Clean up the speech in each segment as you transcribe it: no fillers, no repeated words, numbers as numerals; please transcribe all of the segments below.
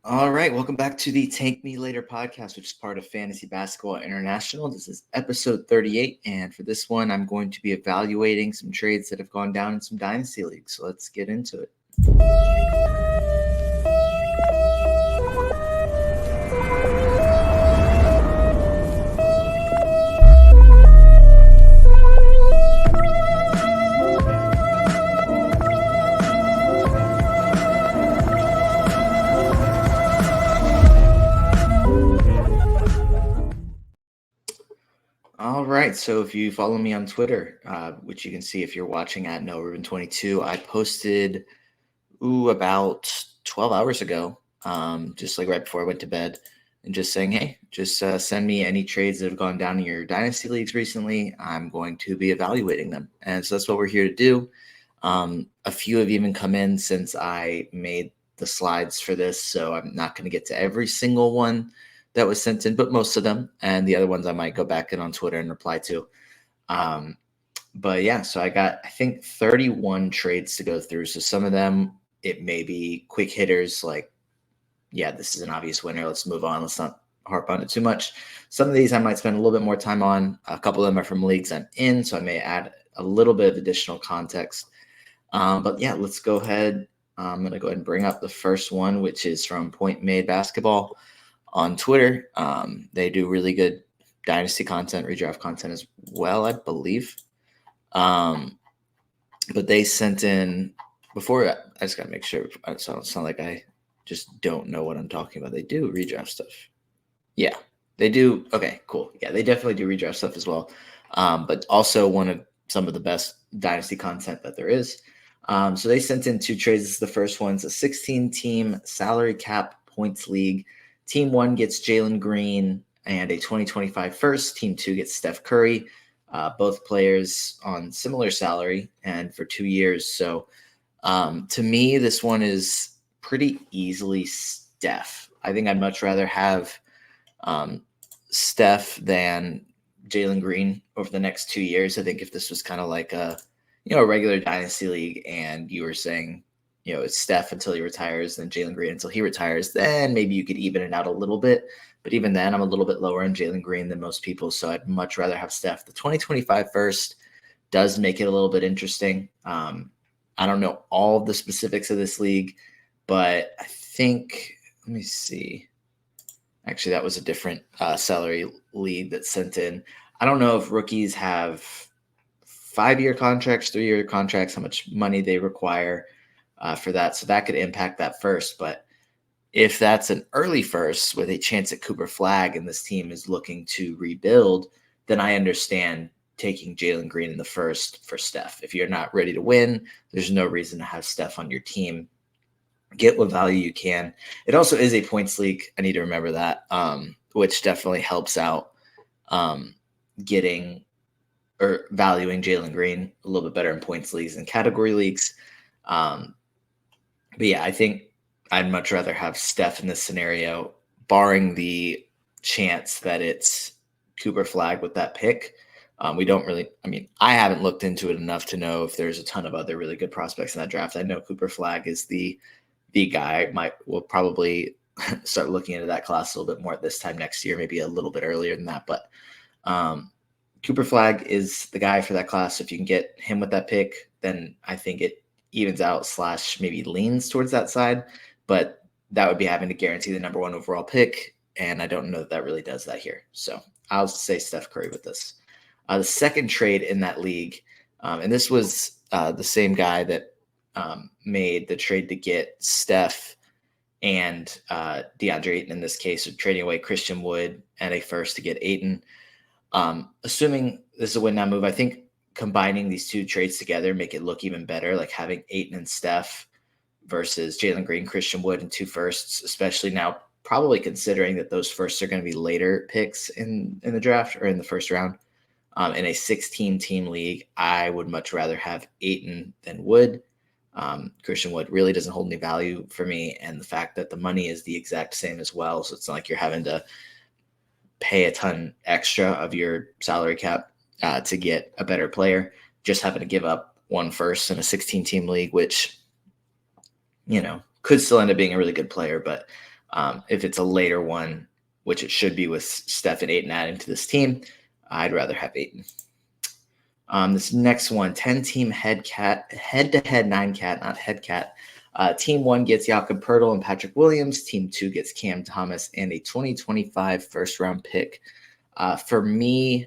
All right, welcome back to the Tank Me Later podcast, which is part of Fantasy Basketball International. This is episode 38, and for this one, I'm going to be evaluating some trades that have gone down in some Dynasty leagues. So let's get into it. All right, so if you follow me on Twitter, which you can see if you're watching at Rubin22, I posted about 12 hours ago, just like right before I went to bed, and just saying, hey, just send me any trades that have gone down in your Dynasty leagues recently. I'm going to be evaluating them. And so that's what we're here to do. A few have even come in since I made the slides for this, so I'm not going to get to every single one that was sent in, but most of them, and the other ones I might go back in on Twitter and reply to. But yeah, so I got, I think, 31 trades to go through. So some of them, it may be quick hitters like, yeah, this is an obvious winner. Let's move on. Let's not harp on it too much. Some of these I might spend a little bit more time on. A couple of them are from leagues I'm in, so I may add a little bit of additional context. But yeah, let's go ahead. I'm going to go ahead and bring up the first one, which is from Point Made Basketball on Twitter. They do really good Dynasty content, redraft content as well, I believe. But they sent in before. I just got to make sure I don't sound like I just don't know what I'm talking about. They do redraft stuff. Yeah, they do. Okay, cool. Yeah, they definitely do redraft stuff as well. But also one of some of the best Dynasty content that there is. So they sent in two trades. This is the first one's a 16-team salary cap points league. Team 1 gets Jaylen Green and a 2025 first. Team 2 gets Steph Curry. Both players on similar salary and for 2 years. So to me, this one is pretty easily Steph. I think I'd much rather have Steph than Jaylen Green over the next 2 years. I think if this was kind of like a regular Dynasty league and you were saying, it's Steph until he retires, then Jaylen Green until he retires, then maybe you could even it out a little bit. But even then, I'm a little bit lower in Jaylen Green than most people, so I'd much rather have Steph. The 2025 first does make it a little bit interesting. I don't know all of the specifics of this league, but I think, let me see. Actually, that was a different salary league that sent in. I don't know if rookies have 5-year contracts, 3-year contracts, how much money they require for that. So that could impact that first. But if that's an early first with a chance at Cooper Flag and this team is looking to rebuild, then I understand taking Jaylen Green in the first for Steph. If you're not ready to win, there's no reason to have Steph on your team. Get what value you can. It also is a points league. I need to remember that, which definitely helps out getting or valuing Jaylen Green a little bit better in points leagues and category leagues. But yeah, I think I'd much rather have Steph in this scenario, barring the chance that it's Cooper Flag with that pick. We don't really, I haven't looked into it enough to know if there's a ton of other really good prospects in that draft. I know Cooper Flag is the guy. We'll probably start looking into that class a little bit more at this time next year, maybe a little bit earlier than that. But Cooper Flag is the guy for that class. If you can get him with that pick, then I think it evens out / maybe leans towards that side. But that would be having to guarantee the number 1 overall pick. And I don't know that really does that here. So I'll say Steph Curry with this. The second trade in that league, and this was the same guy that made the trade to get Steph and DeAndre Ayton in this case, of trading away Christian Wood and a first to get Ayton. Assuming this is a win now move, I think combining these two trades together make it look even better, like having Ayton and Steph versus Jaylen Green, Christian Wood, and 2 firsts, especially now, probably considering that those firsts are going to be later picks in the draft or in the first round. In a 16-team league, I would much rather have Ayton than Wood. Christian Wood really doesn't hold any value for me, and the fact that the money is the exact same as well, so it's not like you're having to pay a ton extra of your salary cap to get a better player, just having to give up 1 first in a 16-team league, which, could still end up being a really good player, but If it's a later one, which it should be with Steph and Ayton adding to this team, I'd rather have Ayton. This next one, 10-team head-to-head 9-cat, not head-cat. Team 1 gets Jakob Poeltl and Patrick Williams. Team 2 gets Cam Thomas and a 2025 first-round pick. For me,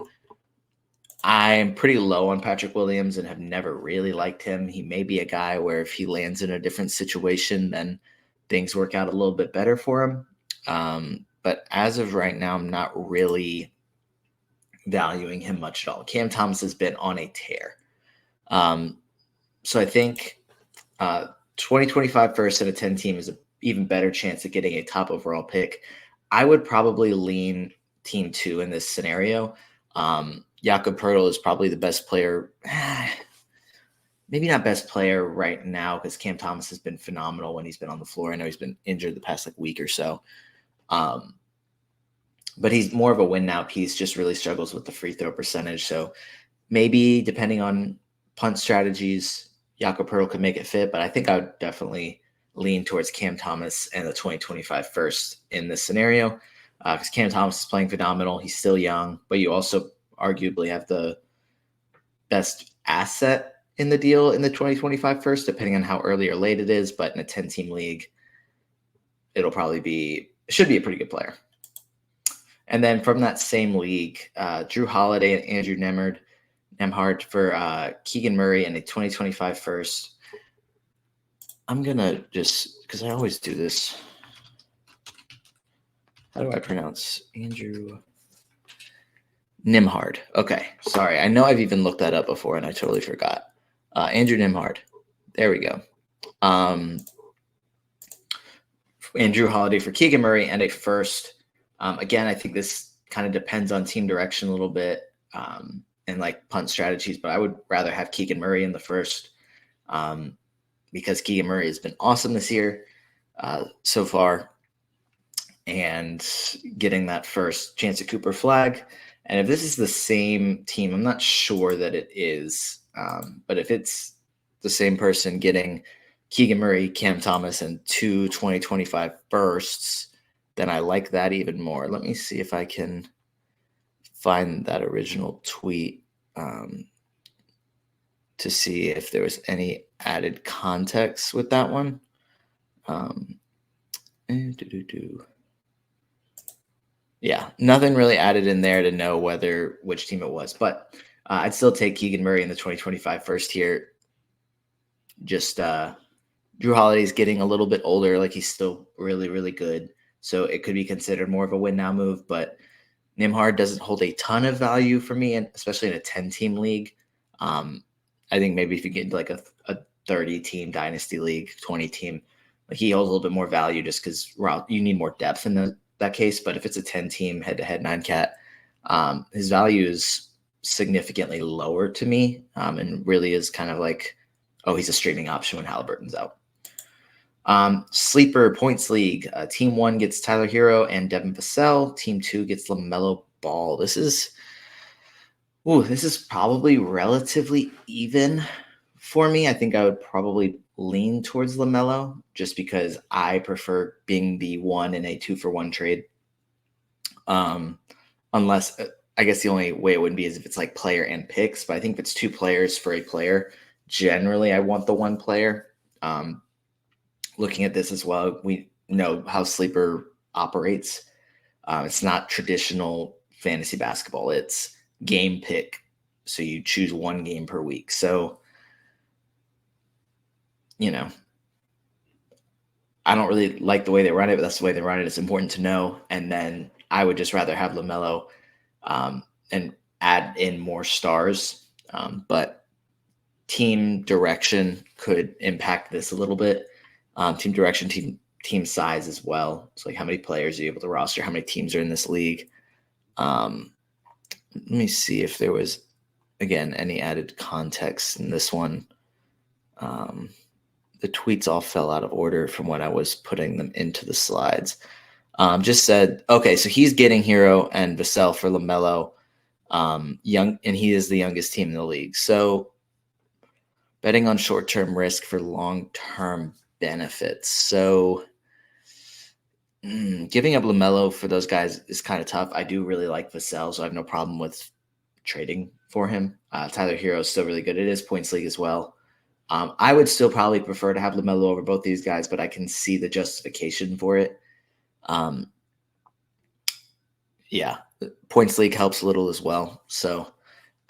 I'm pretty low on Patrick Williams and have never really liked him. He may be a guy where if he lands in a different situation, then things work out a little bit better for him. But as of right now, I'm not really valuing him much at all. Cam Thomas has been on a tear. So I think 2025 first and a 10-team is an even better chance of getting a top overall pick. I would probably lean Team 2 in this scenario. Jakob Poeltl is probably the best player. Maybe not best player right now because Cam Thomas has been phenomenal when he's been on the floor. I know he's been injured the past week or so. But he's more of a win now piece, just really struggles with the free throw percentage. So maybe depending on punt strategies, Jakob Poeltl could make it fit. But I think I would definitely lean towards Cam Thomas and the 2025 first in this scenario because Cam Thomas is playing phenomenal. He's still young, but you also arguably have the best asset in the deal in the 2025 first, depending on how early or late it is. But in a 10-team league, it should be a pretty good player. And then from that same league, Drew Holiday and Andrew Nembhard for Keegan Murray and a 2025 first. I'm going to just, because I always do this. How do I pronounce Andrew Nembhard? Okay, sorry. I know I've even looked that up before and I totally forgot. Andrew Nembhard. There we go. Andrew Holiday for Keegan Murray and a first. Again, I think this kind of depends on team direction a little bit and like punt strategies, but I would rather have Keegan Murray in the first because Keegan Murray has been awesome this year so far and getting that first chance at Cooper flag. And if this is the same team, I'm not sure that it is, but if it's the same person getting Keegan Murray, Cam Thomas, and 2 2025 firsts, then I like that even more. Let me see if I can find that original tweet to see if there was any added context with that one. Yeah, nothing really added in there to know which team it was. But I'd still take Keegan Murray in the 2025 first here. Just Drew Holiday's getting a little bit older. Like he's still really, really good. So it could be considered more of a win now move, but Nembhard doesn't hold a ton of value for me, and especially in a 10-team league. I think maybe if you get into like a 30-team Dynasty league, 20-team, like he holds a little bit more value just because you need more depth in that case. But if it's a 10-team head-to-head 9-cat, his value is significantly lower to me and really is kind of like, oh, he's a streaming option when Halliburton's out. Sleeper points league. Team 1 gets Tyler Hero and Devin Vassell. Team 2 gets LaMelo Ball. This is probably relatively even for me. I think I would probably lean towards LaMelo just because I prefer being the 1 in a 2-for-1 trade. Unless I guess the only way it wouldn't be is if it's like player and picks, but I think if it's 2 players for a player, generally I want the 1 player. Looking at this as well, we know how Sleeper operates. It's not traditional fantasy basketball. It's game pick. So you choose 1 game per week. So, I don't really like the way they run it, but that's the way they run it. It's important to know. And then I would just rather have LaMelo and add in more stars. But team direction could impact this a little bit. Team direction, team size as well. So like how many players are you able to roster? How many teams are in this league? Let me see if there was, again, any added context in this one. The tweets all fell out of order from when I was putting them into the slides. Just said, okay, so he's getting Hero and Vassell for LaMelo, young, and he is the youngest team in the league. So betting on short-term risk for long-term benefits. So Giving up Lamelo for those guys is kind of tough. I do really like Vassell, so I have no problem with trading for him. Tyler Hero is still really good. It is points league as well. I would still probably prefer to have Lamelo over both these guys, but I can see the justification for it. Yeah, points league helps a little as well. So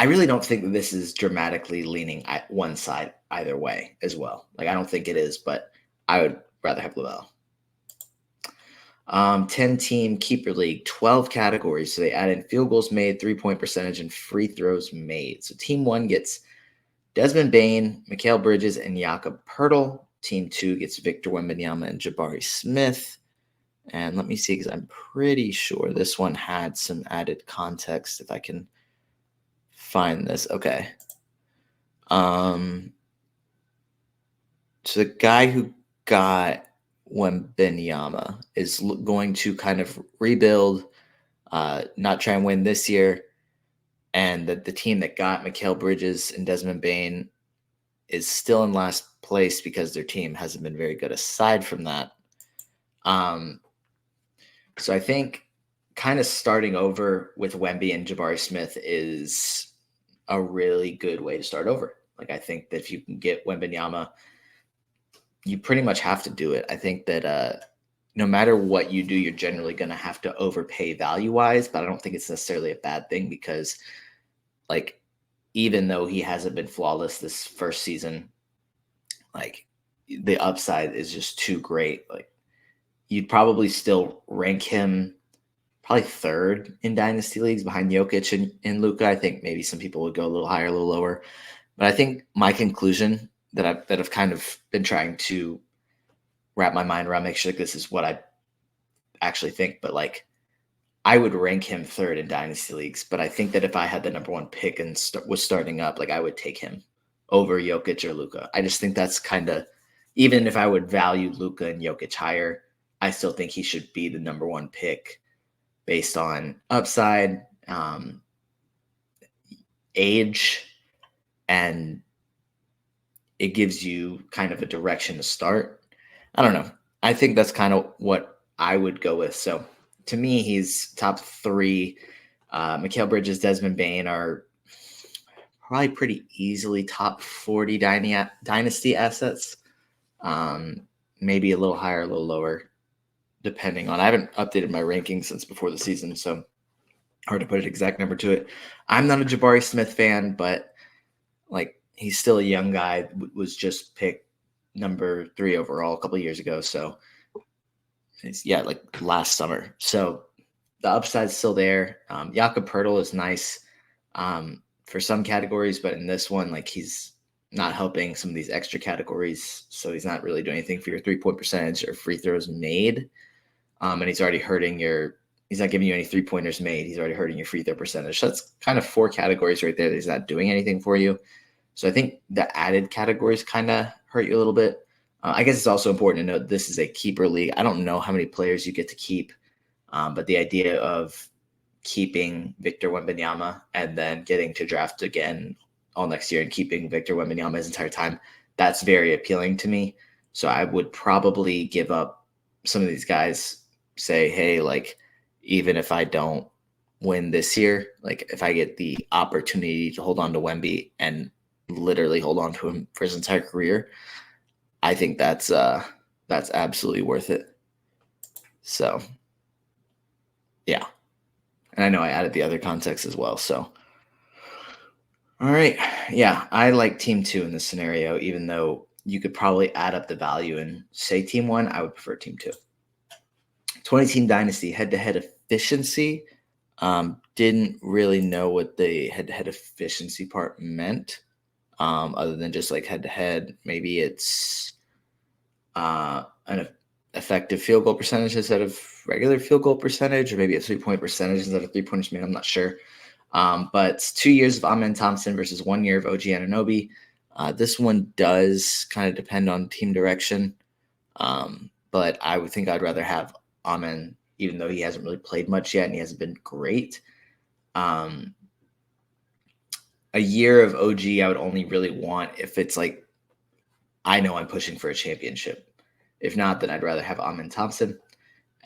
I really don't think that this is dramatically leaning one side either way as well. Like, I don't think it is, but I would rather have Lamelo. 10-team keeper league, 12 categories. So they add in field goals made, 3-point percentage, and free throws made. So team 1 gets Desmond Bane, Mikal Bridges, and Jakob Poeltl. Team 2 gets Victor Wembanyama and Jabari Smith. And let me see, because I'm pretty sure this one had some added context if I can find this. Okay. So the guy who got Wembanyama is going to kind of rebuild, not try and win this year. And the team that got Mikal Bridges and Desmond Bane is still in last place because their team hasn't been very good aside from that. So I think kind of starting over with Wemby and Jabari Smith is a really good way to start over. Like, I think that if you can get Wembanyama, you pretty much have to do it. I think that no matter what you do, you're generally going to have to overpay value-wise, but I don't think it's necessarily a bad thing because, like, even though he hasn't been flawless this first season, like, the upside is just too great. Like, you'd probably still rank him probably third in dynasty leagues behind Jokic and Luka. I think maybe some people would go a little higher, a little lower. But I think my conclusion that I've kind of been trying to wrap my mind around, make sure that this is what I actually think, but like, I would rank him third in dynasty leagues. But I think that if I had the number 1 pick and was starting up, like, I would take him over Jokic or Luka. I just think that's kind of, even if I would value Luka and Jokic higher, I still think he should be the number 1 pick based on upside, age, and it gives you kind of a direction to start. I don't know. I think that's kind of what I would go with. So to me, he's top 3. Mikal Bridges, Desmond Bane are probably pretty easily top 40 dynasty assets. Maybe a little higher, a little lower, depending on. I haven't updated my rankings since before the season, so hard to put an exact number to it. I'm not a Jabari Smith fan, but like, he's still a young guy. Was just picked number 3 overall a couple of years ago. So like last summer. So the upside's still there. Jakob Poeltl is nice for some categories, but in this one, like, he's not helping some of these extra categories. So he's not really doing anything for your 3-point percentage or free throws made. And he's already hurting he's not giving you any 3-pointers made. He's already hurting your free throw percentage. So that's kind of 4 categories right there that he's not doing anything for you. So I think the added categories kind of hurt you a little bit. I guess it's also important to note this is a keeper league. I don't know how many players you get to keep, but the idea of keeping Victor Wembanyama and then getting to draft again all next year and keeping Victor Wembanyama his entire time, that's very appealing to me. So I would probably give up some of these guys, say, hey, like, even if I don't win this year, like, if I get the opportunity to hold on to Wemby and literally hold on to him for his entire career, I think that's absolutely worth it. So yeah. And I know I added the other context as well. So all right. Yeah, I like team 2 in this scenario, even though you could probably add up the value and say team 1, I would prefer team 2. 20-team dynasty, head-to-head efficiency. Didn't really know what the head-to-head efficiency part meant, other than just like head-to-head. Maybe it's an effective field goal percentage instead of regular field goal percentage, or maybe a 3-point percentage instead of 3-pointers made. I'm not sure. But it's 2 years of Amen Thompson versus 1 year of OG Anunoby. This one does kind of depend on team direction. But I would think I'd rather have Amen, even though he hasn't really played much yet and he hasn't been great. A year of OG I would only really want if it's like, I know I'm pushing for a championship. If not, then I'd rather have Amen Thompson.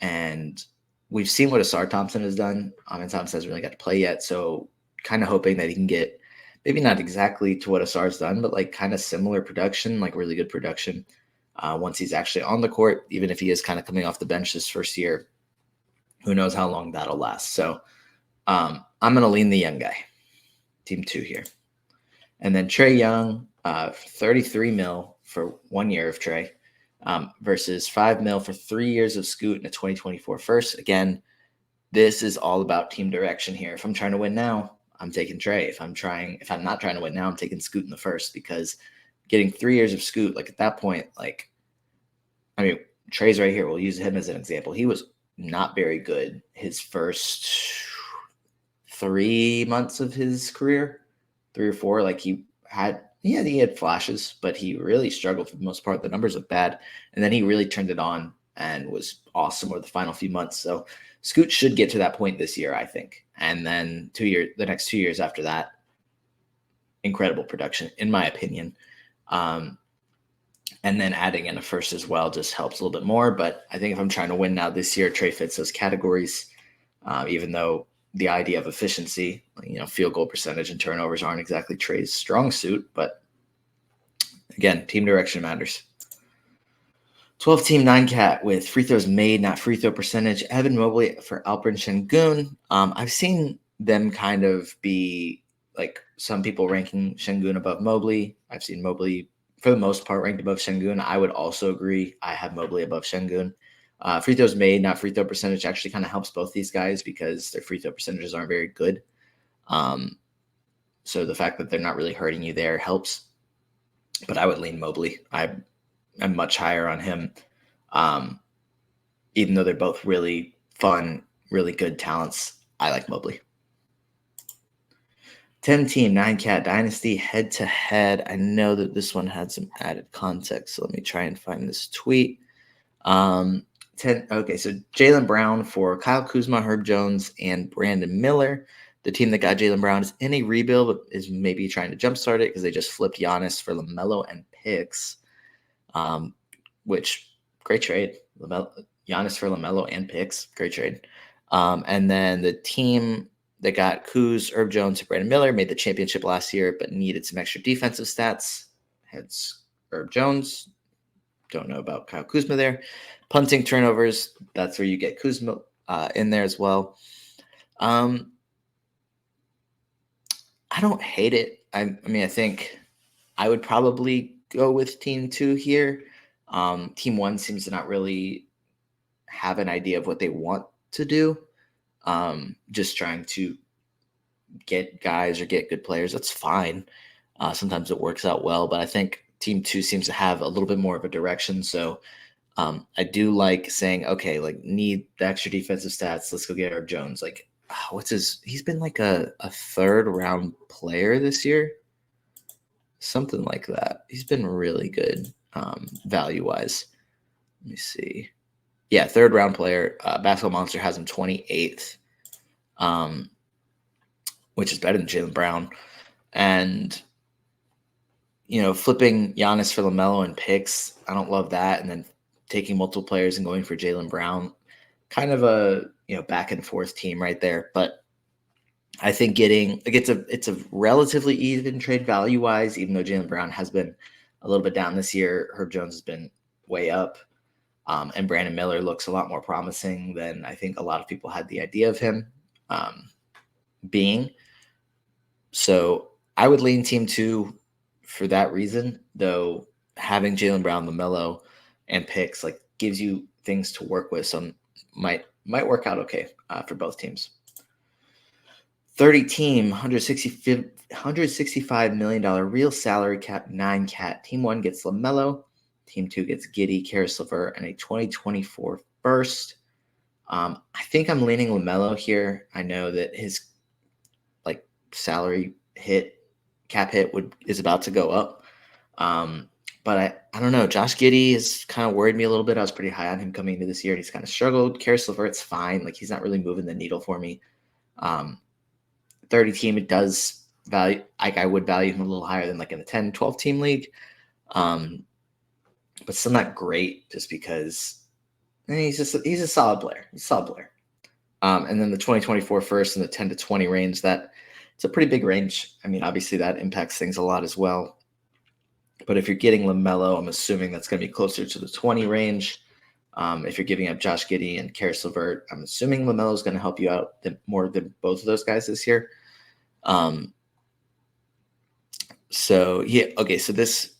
And we've seen what Asar Thompson has done. And Thompson hasn't really got to play yet. So kind of hoping that he can get maybe not exactly to what Asar's done, but like kind of similar production, like really good production once he's actually on the court, even if he is kind of coming off the bench this first year. Who knows how long that'll last. So I'm going to lean the young guy, team 2 here. And then Trey Young, 33 mil for 1 year of Trey versus 5 mil for 3 years of Scoot in a 2024 first. Again, this is all about team direction here. If I'm trying to win now, I'm taking Trey. If I'm not trying to win now, I'm taking Scoot in the first, because getting 3 years of Scoot, like at that point, like, I mean, Trey's right here. We'll use him as an example. He was not very good his first 3 months of his career, 3 or 4. Like he had flashes, but he really struggled for the most part. The numbers look bad. And then he really turned it on and was awesome over the final few months. So Scoot should get to that point this year, I think. And then the next 2 years after that, incredible production, in my opinion. And then adding in a first as well just helps a little bit more. But I think if I'm trying to win now this year, Trey fits those categories, even though the idea of efficiency, field goal percentage and turnovers aren't exactly Trey's strong suit. But again, team direction matters. 12-team 9-cat with free throws made, not free throw percentage. Evan Mobley for Alperen Şengün. I've seen them kind of be like some people ranking Şengün above Mobley. I've seen Mobley for the most part ranked above Şengün. I would also agree. I have Mobley above Şengün. Free throws made, not free throw percentage, actually kind of helps both these guys because their free throw percentages aren't very good. So the fact that they're not really hurting you there helps. But I would lean Mobley. I'm much higher on him, even though they're both really fun, really good talents. I like Mobley. 10-team 9-cat Dynasty head-to-head. I know that this one had some added context, so let me try and find this tweet. Okay, so Jaylen Brown for Kyle Kuzma, Herb Jones, and Brandon Miller. The team that got Jaylen Brown is in a rebuild, but is maybe trying to jumpstart it because they just flipped Giannis for Lamelo and picks, which great trade. Giannis for Lamelo and picks, great trade. And then the team that got Kuz, Herb Jones, and Brandon Miller made the championship last year, but needed some extra defensive stats. Hence Herb Jones. Don't know about Kyle Kuzma there. Punting, turnovers, that's where you get Kuzma in there as well. I don't hate it. I mean, I think I would probably go with team 2 here. Team 1 seems to not really have an idea of what they want to do. Just trying to get guys or get good players. That's fine. Sometimes it works out well, but I think team 2 seems to have a little bit more of a direction. So I do like saying, okay, like need the extra defensive stats. Let's go get Herb Jones. Like, he's been like a 3rd round player this year. Something like that. He's been really good value wise. Let me see. Yeah, 3rd round player. Basketball Monster has him 28th, which is better than Jaylen Brown. And, flipping Giannis for Lamelo and picks, I don't love that. And then taking multiple players and going for Jaylen Brown, kind of a back and forth team right there. But I think it's a relatively even trade value wise, even though Jaylen Brown has been a little bit down this year. Herb Jones has been way up. And Brandon Miller looks a lot more promising than I think a lot of people had the idea of him being. So I would lean team 2 for that reason, though having Jaylen Brown, Lamelo, and picks like gives you things to work with. So might work out okay for both teams. 30-team, $165 million real salary cap 9-cat. Team 1 gets Lamelo. Team 2 gets Giddey, Karis LeVert, and a 2024 first. I think I'm leaning Lamelo here. I know that his salary cap hit is about to go up. But I don't know. Josh Giddey has kind of worried me a little bit. I was pretty high on him coming into this year, and he's kind of struggled. Karis LeVert's fine. Like, he's not really moving the needle for me. 30-team, it does value. I would value him a little higher than like in the 10, 12-team league. But still not great just because And he's a solid player. He's a solid player. And then the 2024 first and the 10 to 20 range, it's a pretty big range. I mean, obviously that impacts things a lot as well. But if you're getting Lamelo, I'm assuming that's going to be closer to the 20 range. If you're giving up Josh Giddey and Karis LeVert, I'm assuming Lamelo is going to help you out more than both of those guys this year. So this,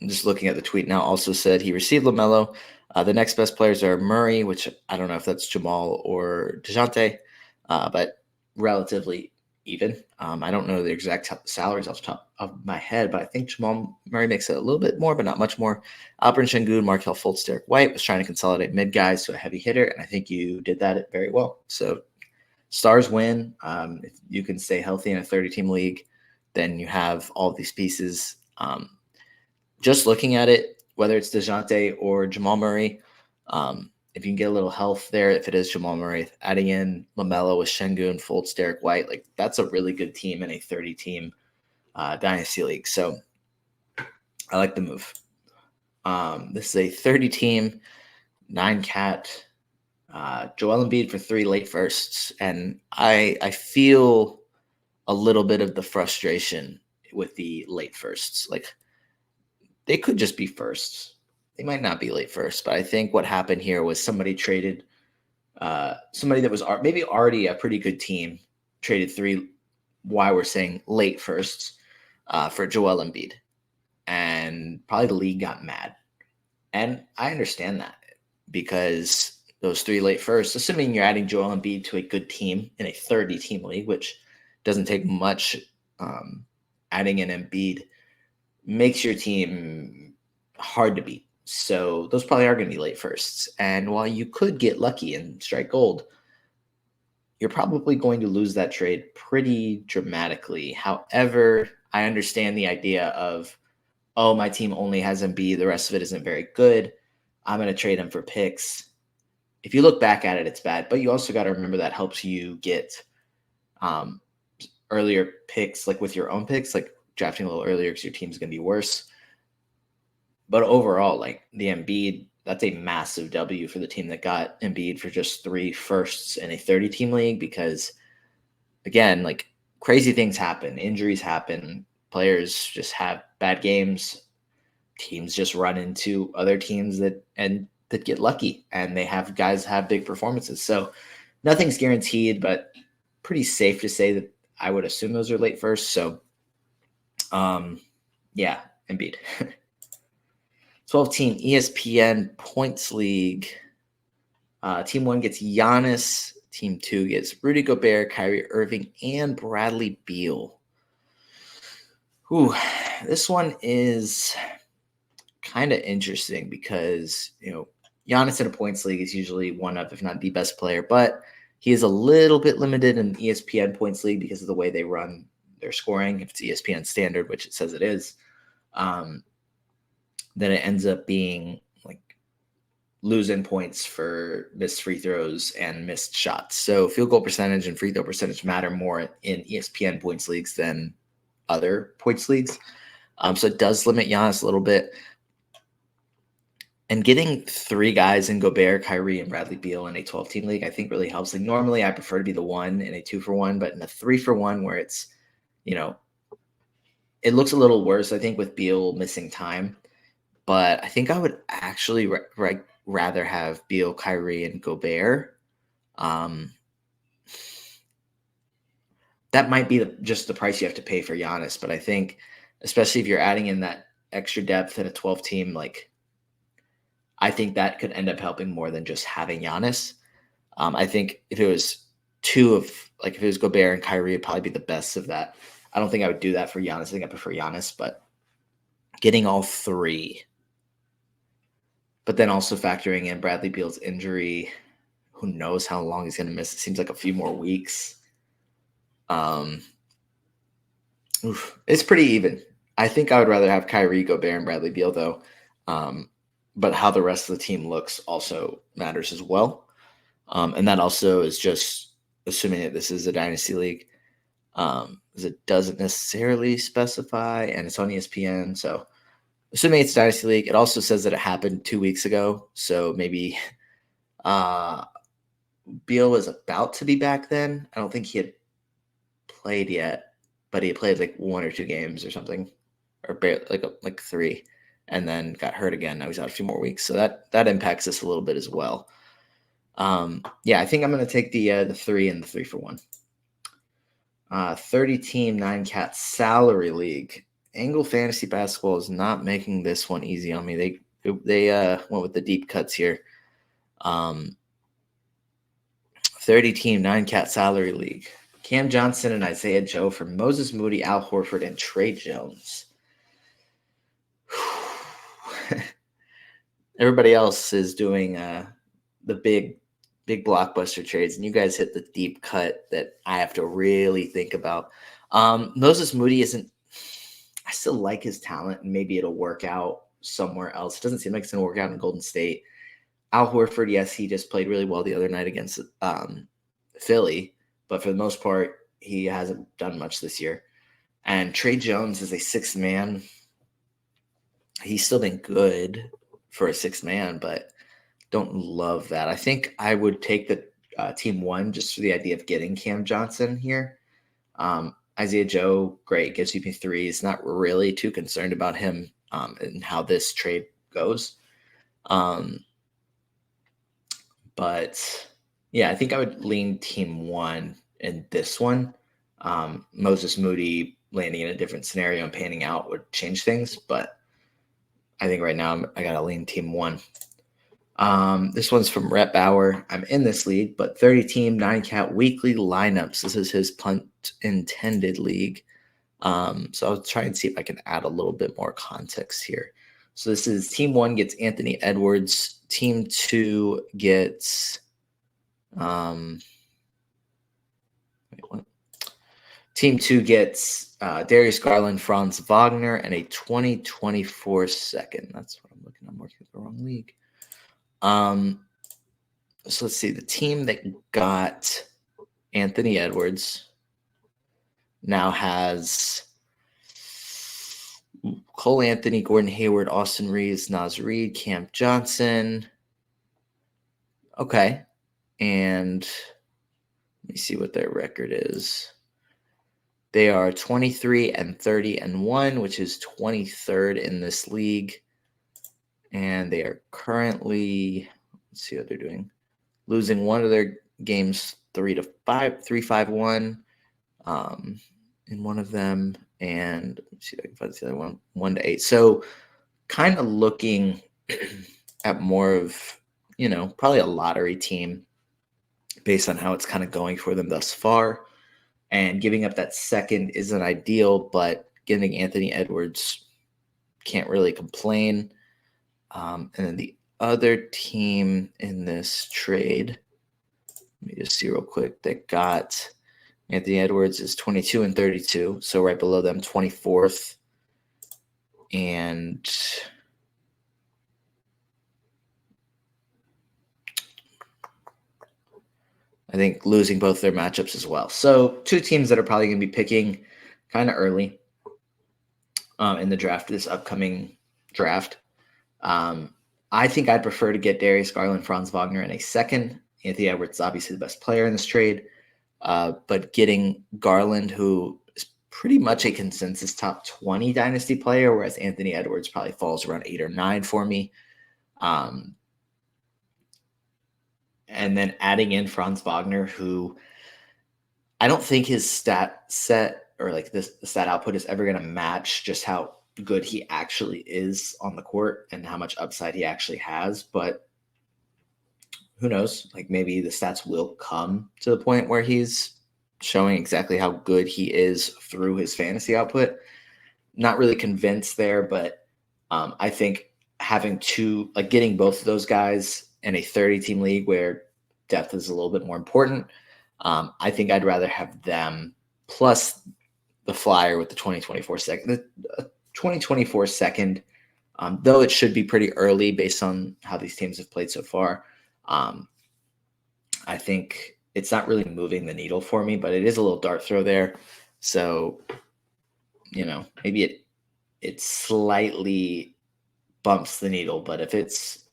I'm just looking at the tweet now, also said he received Lamelo. The next best players are Murray, which I don't know if that's Jamal or DeJounte, but relatively even. I don't know the exact salaries off the top of my head, but I think Jamal Murray makes it a little bit more, but not much more. Alperen Sengun, Markelle Fultz, Derek White was trying to consolidate mid guys to a heavy hitter, and I think you did that very well. So stars win. If you can stay healthy in a 30-team league, then you have all these pieces. Just looking at it, whether it's DeJounte or Jamal Murray, if you can get a little health there, if it is Jamal Murray, adding in LaMelo with Sengun, Fultz, Derek White, like that's a really good team in a 30-team Dynasty league. So I like the move. This is a 30-team, 9-cat, Joel Embiid for 3 late firsts. And I feel a little bit of the frustration with the late firsts. Like, they could just be firsts. They might not be late first, but I think what happened here was somebody traded somebody that was maybe already a pretty good team, traded 3, why we're saying late firsts, for Joel Embiid. And probably the league got mad. And I understand that, because those 3 late firsts, assuming you're adding Joel Embiid to a good team in a 30-team league, which doesn't take much, adding in Embiid makes your team hard to beat. So those probably are going to be late firsts. And while you could get lucky and strike gold, you're probably going to lose that trade pretty dramatically. However, I understand the idea of, oh, my team only has Embiid, the rest of it isn't very good, I'm going to trade him for picks. If you look back at it, it's bad. But you also got to remember that helps you get earlier picks, like with your own picks, like drafting a little earlier because your team's going to be worse. But overall, like the Embiid, that's a massive W for the team that got Embiid for just 3 firsts in a 30-team league, because, again, like crazy things happen. Injuries happen. Players just have bad games. Teams just run into other teams that get lucky, and they have guys have big performances. So nothing's guaranteed, but pretty safe to say that I would assume those are late first. So, yeah, Embiid. 12-team ESPN points league. Team 1 gets Giannis. Team 2 gets Rudy Gobert, Kyrie Irving, and Bradley Beal. Ooh, this one is kind of interesting because, Giannis in a points league is usually one of, if not the best player, but he is a little bit limited in ESPN points league because of the way they run their scoring. If it's ESPN standard, which it says it is, then it ends up being like losing points for missed free throws and missed shots. So field goal percentage and free throw percentage matter more in ESPN points leagues than other points leagues. So it does limit Giannis a little bit. And getting 3 guys in Gobert, Kyrie, and Bradley Beal in a 12-team league, I think really helps. Like, normally I prefer to be the 1 in a 2-for-1, but in a 3-for-1 where it's, it looks a little worse, I think, with Beal missing time. But I think I would actually rather have Beal, Kyrie, and Gobert. That might be just the price you have to pay for Giannis. But I think, especially if you're adding in that extra depth in a 12-team, like, I think that could end up helping more than just having Giannis. I think if it was if it was Gobert and Kyrie, it'd probably be the best of that. I don't think I would do that for Giannis. I think I prefer Giannis, but getting all 3, but then also factoring in Bradley Beal's injury, who knows how long he's going to miss? It seems like a few more weeks. It's pretty even. I think I would rather have Kyrie, Gobert, and Bradley Beal, though. But how the rest of the team looks also matters as well. And that also is just assuming that this is a dynasty league, because it doesn't necessarily specify, and it's on ESPN. So assuming it's a dynasty league, it also says that it happened 2 weeks ago. So maybe Beal was about to be back then. I don't think he had played yet, but he played like 1 or 2 games or something, or barely, like 3, and then got hurt again. Now he's out a few more weeks, so that impacts us a little bit as well. Yeah, I think I'm going to take the 3 and the 3 for 1. 30-team 9-cat salary league. Angle Fantasy Basketball is not making this one easy on me. They went with the deep cuts here. 30-team 9-cat salary league. Cam Johnson and Isaiah Joe for Moses Moody, Al Horford, and Trey Jones. Everybody else is doing the big blockbuster trades, and you guys hit the deep cut that I have to really think about. Moses Moody isn't – I still like his talent, and maybe it'll work out somewhere else. It doesn't seem like it's going to work out in Golden State. Al Horford, yes, he just played really well the other night against Philly, but for the most part, he hasn't done much this year. And Trey Jones is a 6th man. He's still been good for a 6th man, but don't love that. I think I would take the team 1 just for the idea of getting Cam Johnson here. Isaiah Joe, great, gives you 3s. Not really too concerned about him and how this trade goes. But yeah, I think I would lean team 1 in this one. Moses Moody landing in a different scenario and panning out would change things, but I think right now I got to lean team 1. This one's from Rett Bower. I'm in this league, but 30-team 9-cat weekly lineups. This is his punt intended league. So I'll try and see if I can add a little bit more context here. So this is team 1 gets Anthony Edwards. Team 2 gets Team 2 gets Darius Garland, Franz Wagner, and a 2024 second. That's what I'm looking at. I'm working with the wrong league. So let's see. The team that got Anthony Edwards now has Cole Anthony, Gordon Hayward, Austin Reeves, Naz Reid, Cam Johnson. Okay. And let me see what their record is. They are 23-30-1, which is 23rd in this league. And they are currently, let's see what they're doing, losing one of their games 3-5-1 in one of them. And let's see if I can find the other one, 1-8. So kind of looking at more of, probably a lottery team based on how it's kind of going for them thus far. And giving up that second isn't ideal, but getting Anthony Edwards, can't really complain. And then the other team in this trade, let me just see real quick, that got Anthony Edwards is 22-32, so right below them, 24th. And I think losing both their matchups as well. So 2 teams that are probably going to be picking kind of early in the draft, this upcoming draft. I think I'd prefer to get Darius Garland, Franz Wagner in a second. Anthony Edwards is obviously the best player in this trade. But getting Garland, who is pretty much a consensus top 20 dynasty player, whereas Anthony Edwards probably falls around 8 or 9 for me. And then adding in Franz Wagner, who I don't think his stat set or like the stat output is ever going to match just how good he actually is on the court and how much upside he actually has. But who knows? Like maybe the stats will come to the point where he's showing exactly how good he is through his fantasy output. Not really convinced there, but I think getting both of those guys in a 30-team league where depth is a little bit more important, I think I'd rather have them plus the flyer with the 2024 second. The 2024 second, though it should be pretty early based on how these teams have played so far. I think it's not really moving the needle for me, but it is a little dart throw there. So, maybe it slightly bumps the needle, but if it's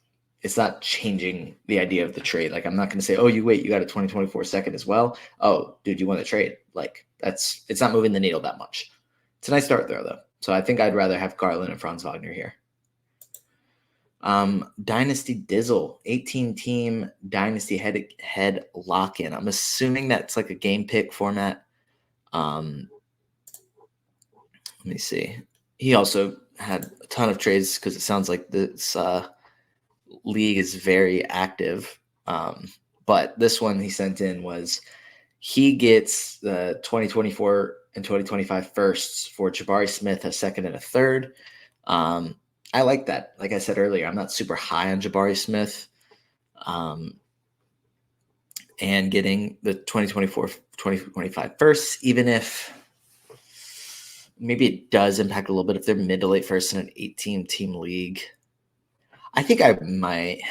it's not changing the idea of the trade. Like, I'm not going to say, oh, you got a 2024 second as well. Oh, dude, you won the trade. Like, it's not moving the needle that much. It's a nice start there, though. So I think I'd rather have Garland and Franz Wagner here. Dynasty Dizzle, 18-team Dynasty head lock-in. I'm assuming that's like a game pick format. Let me see. He also had a ton of trades because it sounds like this league is very active. But this one he sent in was he gets the 2024 and 2025 firsts for Jabari Smith, a second and a third. I like that. Like I said earlier, I'm not super high on Jabari Smith. And getting the 2024, 2025 firsts, even if maybe it does impact a little bit if they're mid to late first in an 18-team league. I think I might.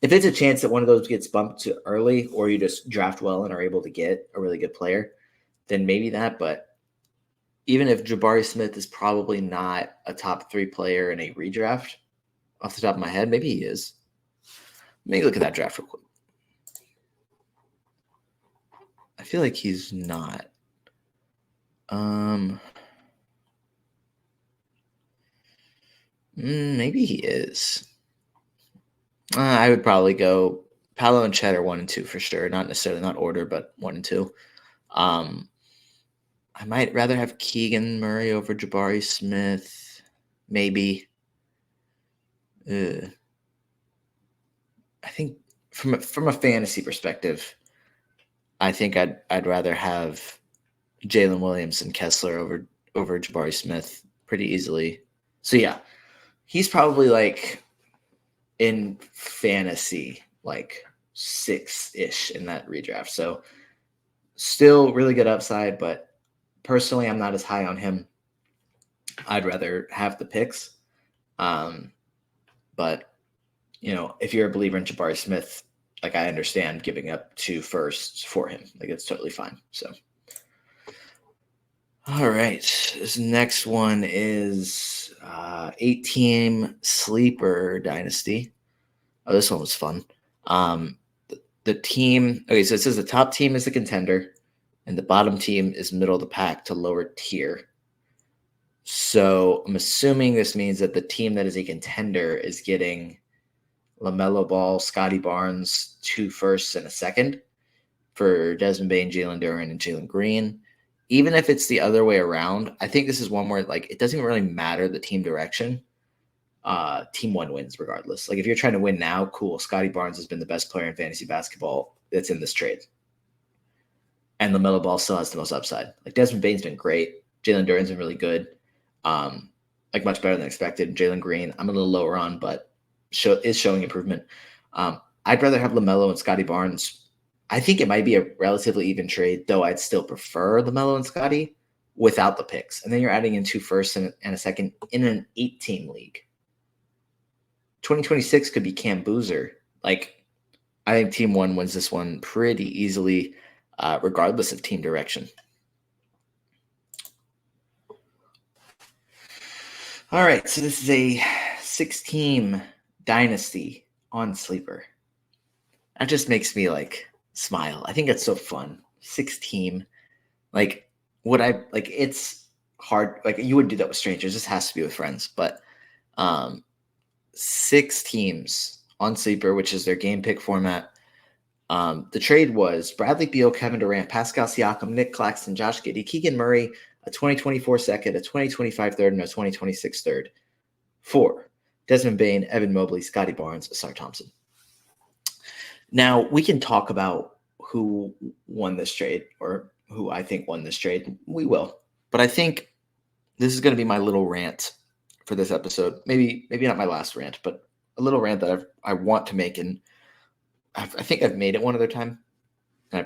If it's a chance that one of those gets bumped to early or you just draft well and are able to get a really good player, then maybe that. But even if Jabari Smith is probably not a top 3 player in a redraft, off the top of my head, maybe he is. Let me look at that draft real quick. I feel like he's not. Maybe he is. I would probably go Paolo and Chet are 1 and 2 for sure. Not necessarily not order, but 1 and 2. I might rather have Keegan Murray over Jabari Smith. Maybe. I think from a fantasy perspective, I think I'd rather have Jalen Williams and Kessler over Jabari Smith pretty easily. So yeah, he's probably like in fantasy like 6-ish in that redraft. So still really good upside, but personally, I'm not as high on him. I'd rather have the picks. But if you're a believer in Jabari Smith, like I understand giving up 2 firsts for him. Like it's totally fine. So, all right. This next one is 8-team sleeper dynasty. Oh, this one was fun. The team. Okay, so it says the top team is the contender, and the bottom team is middle of the pack to lower tier. So I'm assuming this means that the team that is a contender is getting Lamelo Ball, Scotty Barnes, 2 firsts and a second for Desmond Bane, Jalen Duren, and Jalen Green. Even if it's the other way around, I think this is one where like it doesn't really matter the team direction. Team 1 wins regardless. Like if you're trying to win now, cool. Scotty Barnes has been the best player in fantasy basketball that's in this trade. And LaMelo Ball still has the most upside. Like Desmond Bane's been great. Jalen Duren's been really good. Like much better than expected. Jalen Green, I'm a little lower on, but is showing improvement. I'd rather have LaMelo and Scotty Barnes. I think it might be a relatively even trade, though I'd still prefer LaMelo and Scotty without the picks. And then you're adding in 2 firsts and a second in an 8-team league. 2026 could be Cam Boozer. Like, I think Team 1 wins this one pretty easily, regardless of team direction. All right, so this is a 6-team dynasty on Sleeper. That just makes me like smile. I think that's so fun. 6-team. Like, it's hard. Like, you wouldn't do that with strangers. This has to be with friends. But 6 teams on Sleeper, which is their game pick format. The trade was Bradley Beal, Kevin Durant, Pascal Siakam, Nick Claxton, Josh Giddey, Keegan Murray, a 2024 second, a 2025 third, and a 2026 third for Desmond Bane, Evan Mobley, Scotty Barnes, Asar Thompson. Now, we can talk about who won this trade or who I think won this trade. We will. But I think this is going to be my little rant for this episode. Maybe not my last rant, but a little rant that I want to make. And I think I've made it one other time. And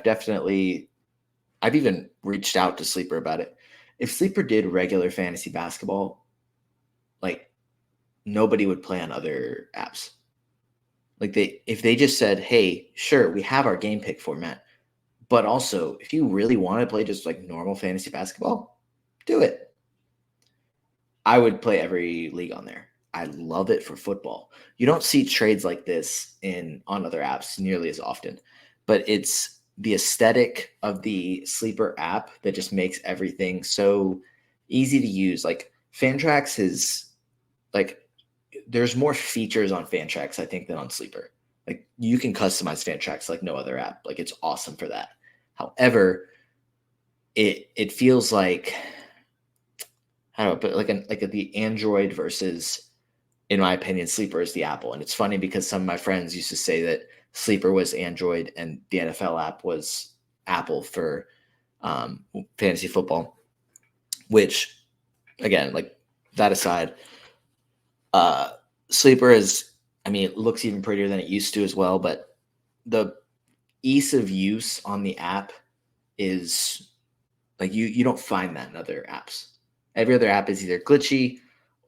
I've even reached out to Sleeper about it. If Sleeper did regular fantasy basketball, like nobody would play on other apps. Like if they just said, hey, sure, we have our game pick format, but also if you really want to play just like normal fantasy basketball, do it. I would play every league on there. I love it for football. You don't see trades like this on other apps nearly as often, but it's the aesthetic of the Sleeper app that just makes everything so easy to use. Like Fantrax is like, there's more features on Fantrax, I think, than on Sleeper. Like you can customize Fantrax like no other app. Like it's awesome for that. However, it feels like, I don't know, but like the Android versus, in my opinion, Sleeper is the Apple. And it's funny because some of my friends used to say that Sleeper was Android and the NFL app was Apple for fantasy football, which, again, like that aside, Sleeper is, I mean, it looks even prettier than it used to as well, but the ease of use on the app is like you don't find that in other apps. Every other app is either glitchy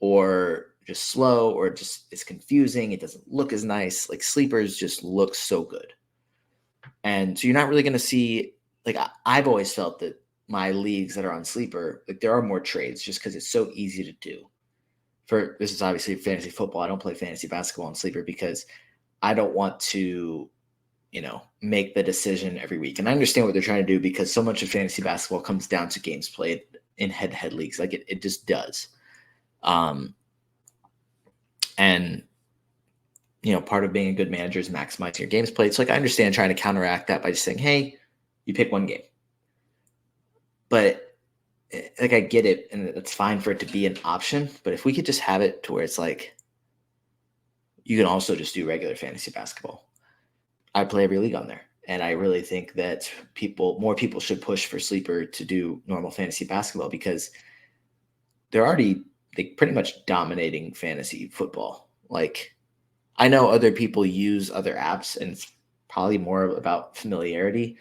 or just slow or just it's confusing. It doesn't look as nice. Like Sleepers just looks so good. And so you're not really going to see, like I've always felt that my leagues that are on Sleeper, like there are more trades just because it's so easy to do. This is obviously fantasy football. I don't play fantasy basketball on Sleeper because I don't want to, make the decision every week. And I understand what they're trying to do because so much of fantasy basketball comes down to games played in head-to-head leagues. Like it just does. And part of being a good manager is maximizing your games played. So like I understand trying to counteract that by just saying, hey, you pick one game. But like I get it, and it's fine for it to be an option. But if we could just have it to where it's like you can also just do regular fantasy basketball. I play every league on there. And I really think that more people should push for Sleeper to do normal fantasy basketball because they're already pretty much dominating fantasy football. Like I know other people use other apps and it's probably more about familiarity.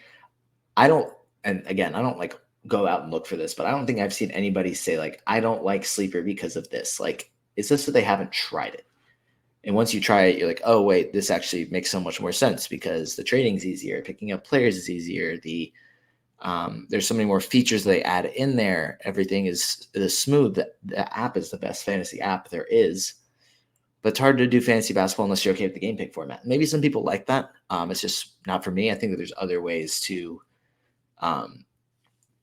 And again, I don't like go out and look for this, but I don't think I've seen anybody say like, I don't like Sleeper because of this. Like, it's just that they haven't tried it. And once you try it, you're like, oh, wait, this actually makes so much more sense because the trading is easier. Picking up players is easier. There's so many more features they add in there. Everything is smooth. The app is the best fantasy app there is. But it's hard to do fantasy basketball unless you're okay with the game pick format. Maybe some people like that. It's just not for me. I think that there's other ways to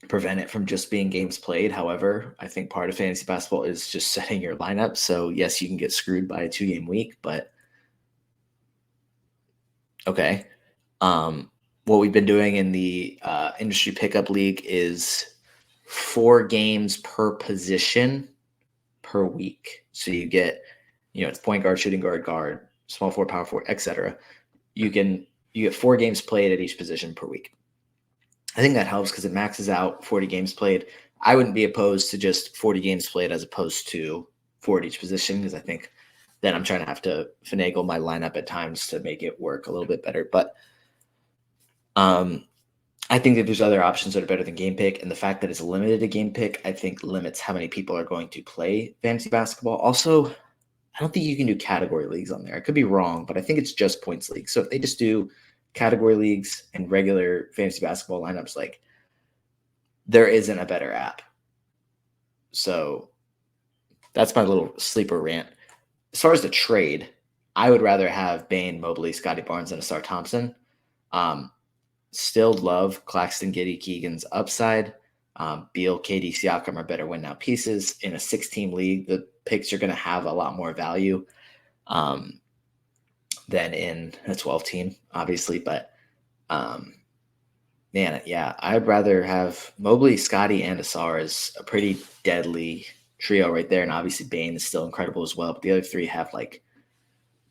prevent it from just being games played. However, I think part of fantasy basketball is just setting your lineup. So yes, you can get screwed by a 2-game week, but okay. What we've been doing in the industry pickup league is 4 games per position per week. So you get, it's point guard, shooting guard, small forward, power forward, etc. You get 4 games played at each position per week. I think that helps because it maxes out 40 games played. I wouldn't be opposed to just 40 games played as opposed to 4 at each position because I think then I'm trying to have to finagle my lineup at times to make it work a little bit better. But I think that there's other options that are better than game pick. And the fact that it's limited to game pick, I think limits how many people are going to play fantasy basketball. Also, I don't think you can do category leagues on there. I could be wrong, but I think it's just points leagues. So if they just do category leagues and regular fantasy basketball lineups, like there isn't a better app. So that's my little Sleeper rant. As far as the trade, I would rather have Bane, Mobley, Scotty Barnes, and Asar Thompson. Still love Claxton, Giddey, Keegan's upside. Beal, KD, Siakam are better win now pieces. In a 6-team league, the picks are going to have a lot more value than in a 12-team, obviously. But man, yeah, I'd rather have Mobley, Scotty, and Asar as a pretty deadly trio right there. And obviously Bane is still incredible as well. But the other 3 have like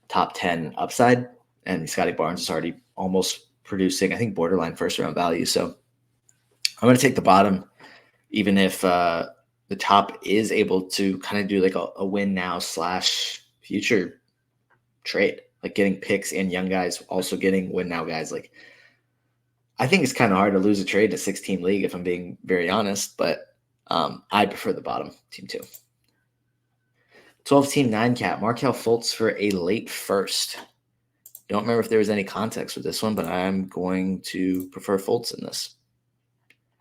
top 10 upside. And Scotty Barnes is already almost producing, I think, borderline first-round value. So I'm going to take the bottom, even if the top is able to kind of do like a win now / future trade, like getting picks and young guys, also getting win now guys. Like, I think it's kind of hard to lose a trade in a 6-team league, if I'm being very honest, but I prefer the bottom team too. 12-team 9-cap, Markelle Fultz for a late first. Don't remember if there was any context with this one, but I'm going to prefer Fultz in this.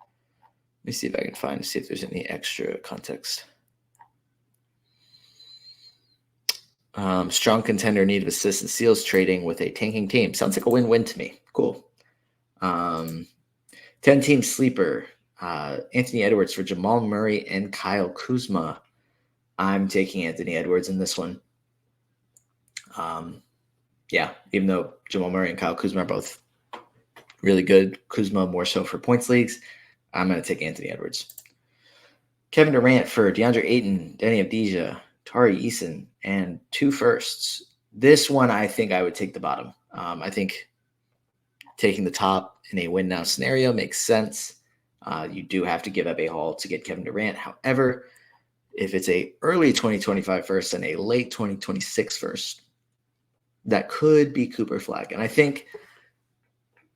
Let me see if I can find to see if there's any extra context. Strong contender, need of assists and steals, trading with a tanking team. Sounds like a win-win to me. Cool. 10-team sleeper. Anthony Edwards for Jamal Murray and Kyle Kuzma. I'm taking Anthony Edwards in this one. Yeah, even though Jamal Murray and Kyle Kuzma are both really good, Kuzma more so for points leagues, I'm going to take Anthony Edwards. Kevin Durant for DeAndre Ayton, Denny Avdija, Tari Eason, and 2 firsts. This one, I think I would take the bottom. I think taking the top in a win now scenario makes sense. You do have to give up a haul to get Kevin Durant. However, if it's a early 2025 first and a late 2026 first, that could be Cooper Flag. And I think,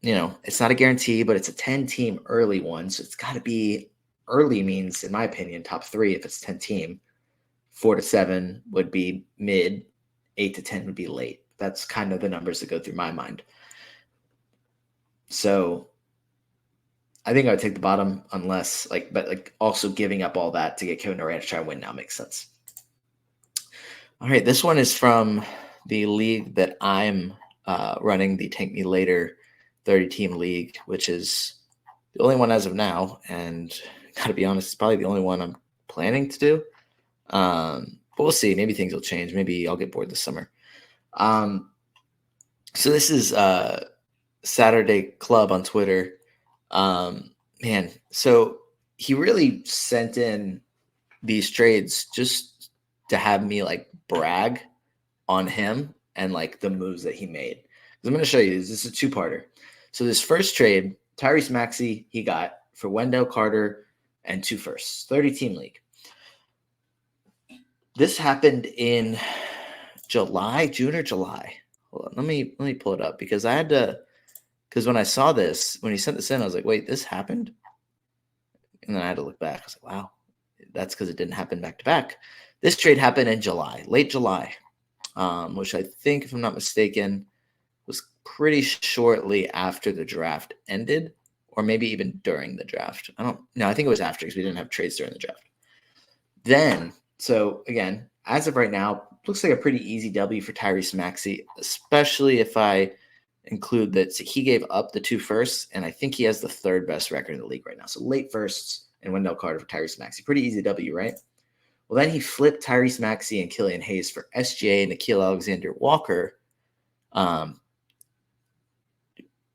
it's not a guarantee, but it's a 10-team early one. So it's got to be early means, in my opinion, top 3 if it's 10-team. 4 to 7 would be mid. 8 to 10 would be late. That's kind of the numbers that go through my mind. So I think I would take the bottom unless but also giving up all that to get Kevin Durant to try and win now makes sense. All right. This one is from the league that I'm running, the Tank Me Later 30-team league, which is the only one as of now. And got to be honest, it's probably the only one I'm planning to do. But we'll see. Maybe things will change. Maybe I'll get bored this summer. So this is Saturday Club on Twitter. So he really sent in these trades just to have me brag on him and the moves that he made. I'm going to show you this. This is a 2-parter. So this first trade, Tyrese Maxi, he got for Wendell Carter and 2 firsts, 30-team league. This happened in June or July. Hold on, let me pull it up because because when I saw this, when he sent this in, I was like, wait, this happened? And then I had to look back. I was like, wow, that's because it didn't happen back to back. This trade happened in July, late July, which I think, if I'm not mistaken, was pretty shortly after the draft ended, or maybe even during the draft. I think it was after because we didn't have trades during the draft. Then, so again, as of right now, looks like a pretty easy W for Tyrese Maxi, especially if I include that he gave up the 2 firsts, and I think he has the 3rd best record in the league right now. So late firsts and Wendell Carter for Tyrese Maxi. Pretty easy W, right? Well, then he flipped Tyrese Maxi and Killian Hayes for SGA and Nickeil Alexander-Walker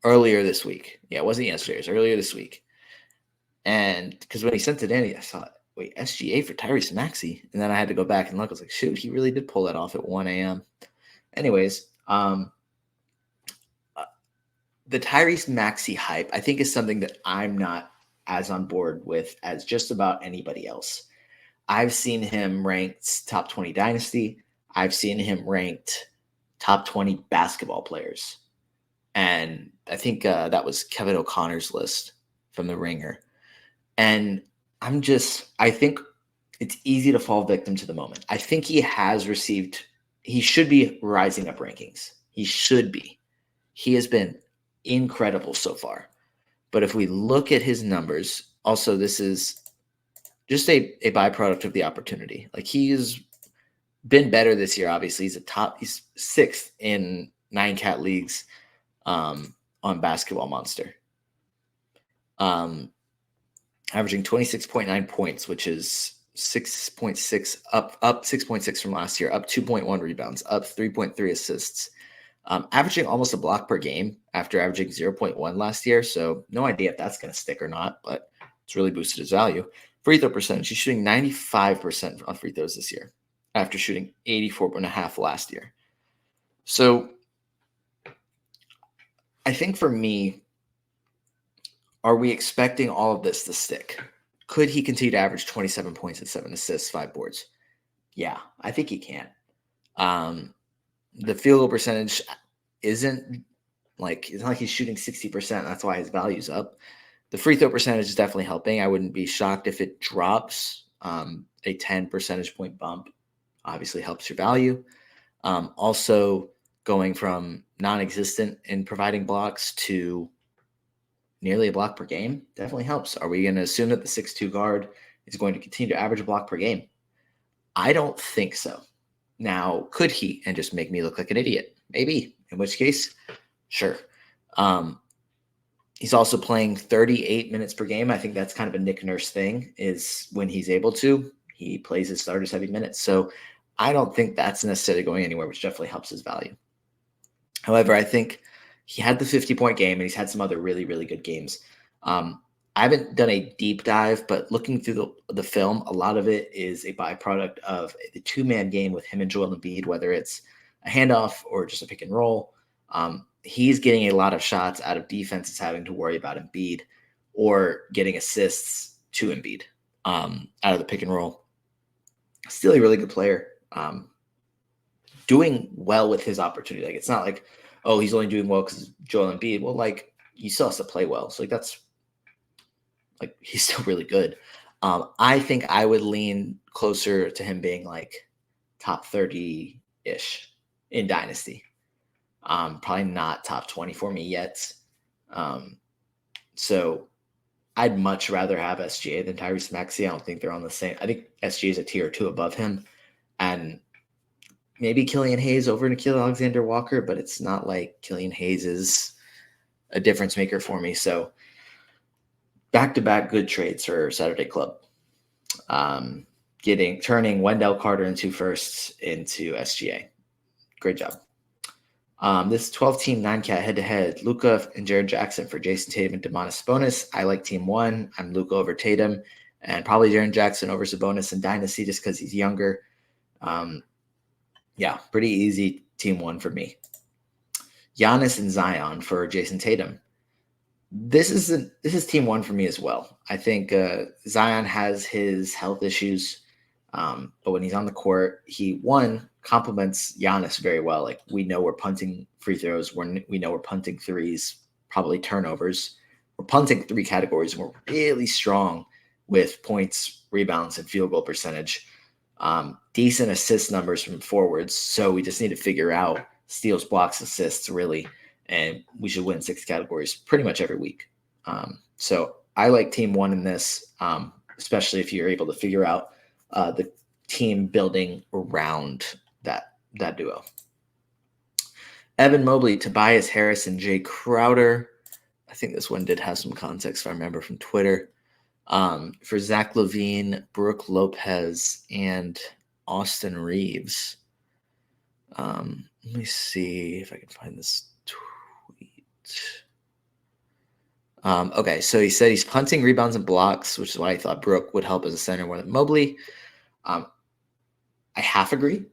earlier this week. Yeah, it wasn't yesterday. It was earlier this week. And because when he sent it in, I saw, wait, SGA for Tyrese Maxi? And then I had to go back and look. I was like, shoot, he really did pull that off at 1 a.m. Anyways, the Tyrese Maxi hype, I think, is something that I'm not as on board with as just about anybody else. I've seen him ranked top 20 Dynasty. I've seen him ranked top 20 basketball players. And I think that was Kevin O'Connor's list from The Ringer. And I think it's easy to fall victim to the moment. I think he should be rising up rankings. He should be. He has been incredible so far. But if we look at his numbers, also this is just a byproduct of the opportunity. He's been better this year, obviously. He's 6th in 9-cat leagues on Basketball Monster. Averaging 26.9 points, which is 6.6 up 6.6 from last year, up 2.1 rebounds, up 3.3 assists. Averaging almost a block per game after averaging 0.1 last year. So no idea if that's going to stick or not, but it's really boosted his value. Free throw percentage, he's shooting 95% on free throws this year after shooting 84.5 last year. So I think for me, are we expecting all of this to stick? Could he continue to average 27 points and 7 assists, 5 boards? Yeah, I think he can. The field goal percentage isn't it's not like he's shooting 60%. That's why his value's up. The free throw percentage is definitely helping. I wouldn't be shocked if it drops. A 10 percentage point bump obviously helps your value. Also, going from non-existent in providing blocks to nearly a block per game definitely helps. Are we going to assume that the 6'2" guard is going to continue to average a block per game? I don't think so. Now, could he and just make me look like an idiot? Maybe. In which case, sure. He's also playing 38 minutes per game. I think that's kind of a Nick Nurse thing, is when he's able to, he plays his starters heavy minutes. So I don't think that's necessarily going anywhere, which definitely helps his value. However, I think he had the 50-point game, and he's had some other really, really good games. I haven't done a deep dive, but looking through the film, a lot of it is a byproduct of the two-man game with him and Joel Embiid, whether it's a handoff or just a pick and roll. He's getting a lot of shots out of defenses having to worry about Embiid, or getting assists to Embiid out of the pick and roll. Still a really good player. Doing well with his opportunity. Like, it's not like, oh, he's only doing well because Joel Embiid. Well, like, he still has to play well. So, like, that's like, he's still really good. I think I would lean closer to him being like top 30-ish in Dynasty. Probably not top 20 for me yet. So I'd much rather have SGA than Tyrese Maxi. I don't think they're on the same. I think SGA is a tier 2 above him. And maybe Killian Hayes over Nickeil Alexander-Walker, but it's not like Killian Hayes is a difference maker for me. So back-to-back good trades for Saturday Club. Turning Wendell Carter and 2 firsts into SGA. Great job. This 12-team 9-cat head-to-head, Luka and Jaren Jackson for Jason Tatum and Domantas Sabonis. I like team 1. I'm Luka over Tatum, and probably Jaren Jackson over Sabonis in Dynasty just because he's younger. Yeah, pretty easy team 1 for me. Giannis and Zion for Jason Tatum. This is team 1 for me as well. I think Zion has his health issues, but when he's on the court, he complements Giannis very well. Like, we know we're punting free throws. We know we're punting threes, probably turnovers. We're punting 3 categories, and we're really strong with points, rebounds, and field goal percentage. Decent assist numbers from forwards. So we just need to figure out steals, blocks, assists, really. And we should win 6 categories pretty much every week. So I like team 1 in this, especially if you're able to figure out the team building around that duo. Evan Mobley, Tobias Harris, and Jay Crowder. I think this one did have some context, if I remember, from Twitter. For Zach LaVine, Brook Lopez, and Austin Reeves. Let me see if I can find this tweet. Okay, so he said he's punting, rebounds, and blocks, which is why I thought Brook would help as a center more than Mobley. I half agree.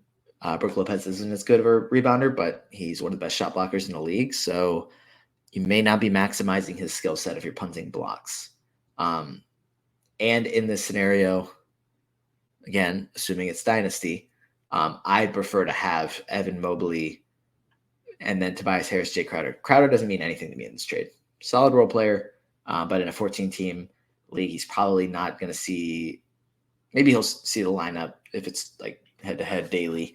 Brook Lopez isn't as good of a rebounder, but he's one of the best shot blockers in the league. So you may not be maximizing his skill set if you're punting blocks. And in this scenario, again, assuming it's Dynasty, I'd prefer to have Evan Mobley and then Tobias Harris, Jay Crowder. Crowder doesn't mean anything to me in this trade. Solid role player, but in a 14-team league, he's probably not going to see – maybe he'll see the lineup if it's like head-to-head daily,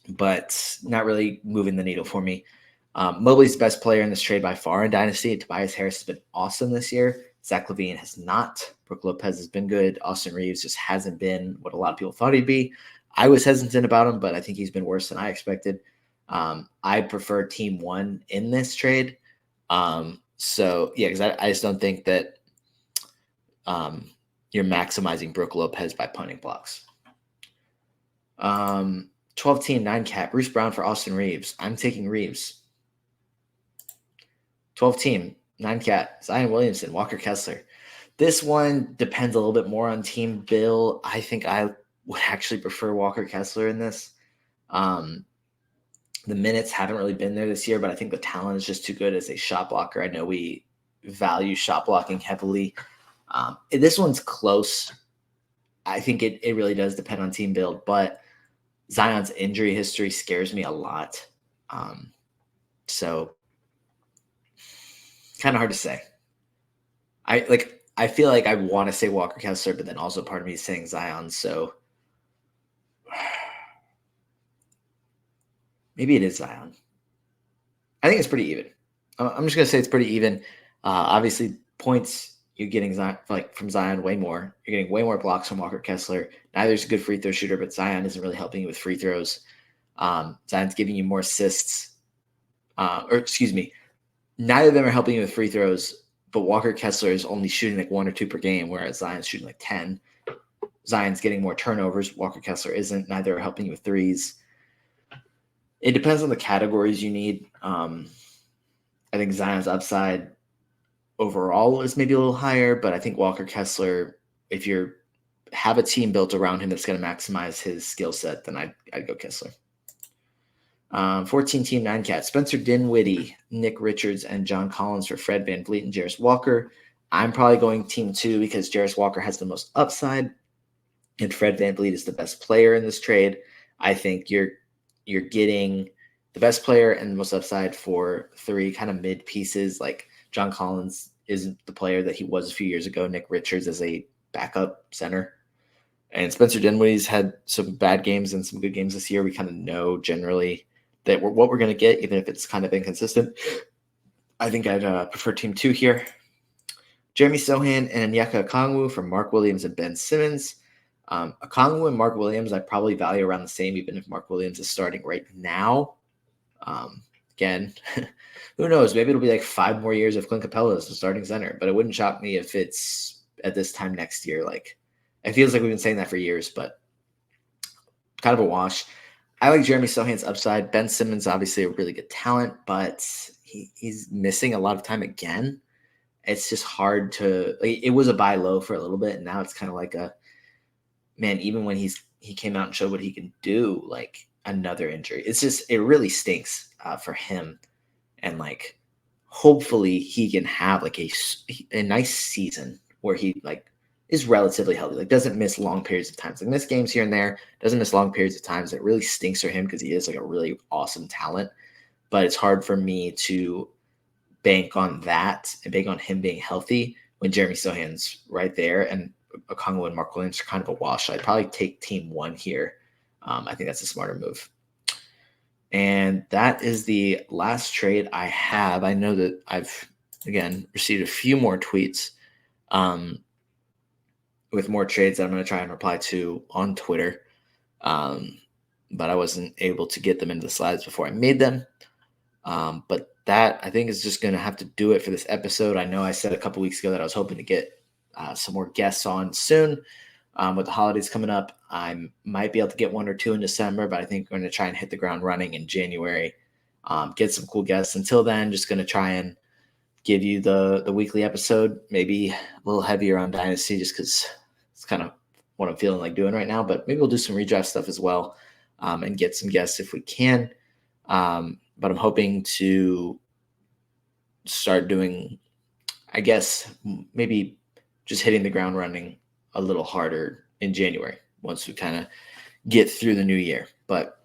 but not really moving the needle for me. Mobley's the best player in this trade by far in Dynasty. Tobias Harris has been awesome this year. Zach LaVine has not. Brook Lopez has been good. Austin Reeves just hasn't been what a lot of people thought he'd be. I was hesitant about him, but I think he's been worse than I expected. I prefer team 1 in this trade. So, yeah, because I just don't think that you're maximizing Brook Lopez by punting blocks. 12-team 9-cat, Bruce Brown for Austin Reeves. I'm taking Reeves. 12-team 9-cat, Zion Williamson, Walker Kessler. This one depends a little bit more on team bill. I think I would actually prefer Walker Kessler in this. The minutes haven't really been there this year, but I think the talent is just too good as a shot blocker. I know we value shot blocking heavily. This one's close. I think it really does depend on team build, but Zion's injury history scares me a lot. So kind of hard to say. I feel like I want to say Walker Kessler, but then also part of me is saying Zion. So maybe it is Zion. I think it's pretty even. I'm just going to say it's pretty even. Obviously, points you're getting Zion, like from Zion way more. You're getting way more blocks from Walker Kessler. Neither's a good free throw shooter, but Zion isn't really helping you with free throws. Zion's giving you more assists. Neither of them are helping you with free throws, but Walker Kessler is only shooting like 1 or 2 per game, whereas Zion's shooting like 10. Zion's getting more turnovers. Walker Kessler isn't. Neither are helping you with threes. It depends on the categories you need. I think Zion's upside overall is maybe a little higher, but I think Walker Kessler, if you have a team built around him that's going to maximize his skill set, then I'd go Kessler. 14 Team 9 Cat, Spencer Dinwiddie, Nick Richards, and John Collins for Fred VanVleet and Jarris Walker. I'm probably going Team 2 because Jarris Walker has the most upside, and Fred VanVleet is the best player in this trade. I think you're getting the best player and the most upside for 3 kind of mid pieces. Like John Collins isn't the player that he was a few years ago. Nick Richards is a backup center. And Spencer Dinwiddie's had some bad games and some good games this year. We kind of know generally that what we're going to get, even if it's kind of inconsistent. I think I'd prefer Team 2 here. Jeremy Sohan and Onyeka Okongwu from Mark Williams and Ben Simmons. Okongwu and Mark Williams I probably value around the same, even if Mark Williams is starting right now. Again, who knows? Maybe it'll be like 5 more years of Clint Capella as the starting center, but it wouldn't shock me if it's at this time next year. Like, it feels like we've been saying that for years, but kind of a wash. I like Jeremy Sohan's upside. Ben Simmons, obviously a really good talent, but he's missing a lot of time again. It's just hard to like, it was a buy low for a little bit, and now it's kind of like a man, even when he came out and showed what he can do, like another injury. It's just, it really stinks for him. And like, hopefully he can have like a nice season where he like is relatively healthy, like doesn't miss long periods of times, like miss games here and there, doesn't miss long periods of times. It really stinks for him because he is like a really awesome talent, but it's hard for me to bank on that and bank on him being healthy when Jeremy Sohan's right there and Okongwu and Mark Williams are kind of a wash. I'd probably take Team 1 here. I think that's a smarter move. And that is the last trade I have. I know that I've, again, received a few more tweets with more trades that I'm going to try and reply to on Twitter. But I wasn't able to get them into the slides before I made them. But that, I think, is just going to have to do it for this episode. I know I said a couple weeks ago that I was hoping to get some more guests on soon. With the holidays coming up, I might be able to get 1 or 2 in December, but I think we're going to try and hit the ground running in January. Get some cool guests. Until then, just going to try and give you the weekly episode, maybe a little heavier on Dynasty just because it's kind of what I'm feeling like doing right now. But maybe we'll do some redraft stuff as well and get some guests if we can. But I'm hoping to start doing, I guess, maybe just hitting the ground running a little harder in January once we kind of get through the new year. But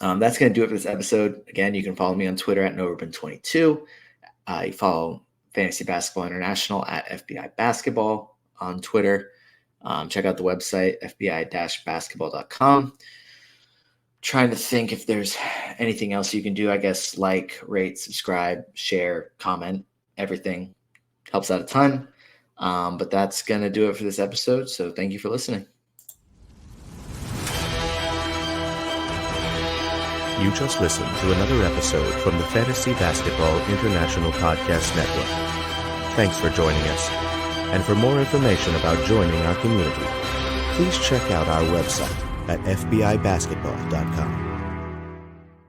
that's going to do it for this episode. Again, you can follow me on Twitter at NoRubin22. You follow Fantasy Basketball International at FBI Basketball on Twitter. Check out the website, fbi-basketball.com. Trying to think if there's anything else you can do. I guess like, rate, subscribe, share, comment, everything helps out a ton. But that's going to do it for this episode. So thank you for listening. You just listened to another episode from the Fantasy Basketball International Podcast Network. Thanks for joining us. And for more information about joining our community, please check out our website at fbibasketball.com.